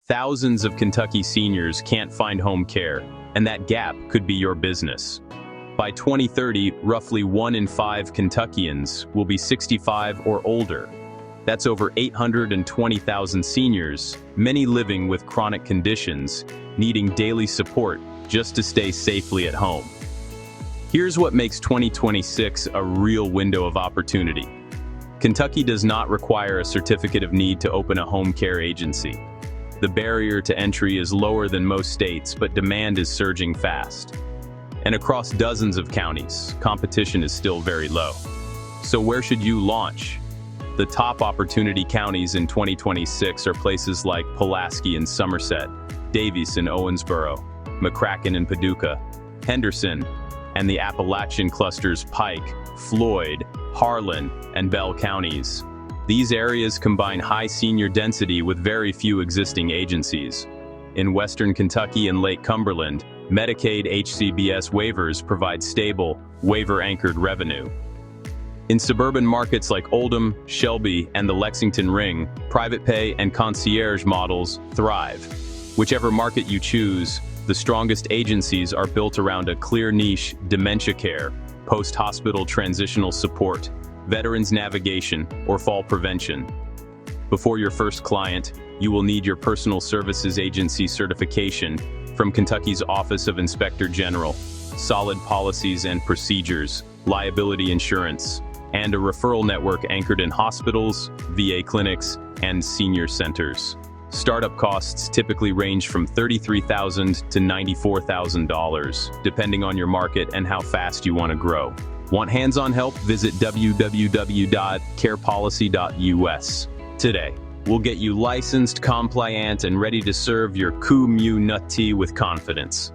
Thousands of Kentucky seniors can't find home care, and that gap could be your business. By 2030, roughly 1 in 5 Kentuckians will be 65 or older. That's over 820,000 seniors, many living with chronic conditions, needing daily support just to stay safely at home. Here's what makes 2026 a real window of opportunity. Kentucky does not require a certificate of need to open a home care agency. The barrier to entry is lower than most states, but demand is surging fast. And across dozens of counties, competition is still very low. So where should you launch? The top opportunity counties in 2026 are places like Pulaski and Somerset, Daviess and Owensboro, McCracken and Paducah, Henderson, and the Appalachian clusters Pike, Floyd, Harlan, and Bell counties. These areas combine high senior density with very few existing agencies. In western Kentucky and Lake Cumberland, Medicaid HCBS waivers provide stable, waiver-anchored revenue. In suburban markets like Oldham, Shelby, and the Lexington Ring, private pay and concierge models thrive. Whichever market you choose, the strongest agencies are built around a clear niche: dementia care, post-hospital transitional support, veterans navigation, or fall prevention. Before your first client, you will need your Personal Services Agency certification from Kentucky's Office of Inspector General, solid policies and procedures, liability insurance, and a referral network anchored in hospitals, VA clinics, and senior centers. Startup costs typically range from $33,000 to $94,000, depending on your market and how fast you want to grow. Want hands-on help? Visit www.carepolicy.us today. We'll get you licensed, compliant, and ready to serve your community with confidence.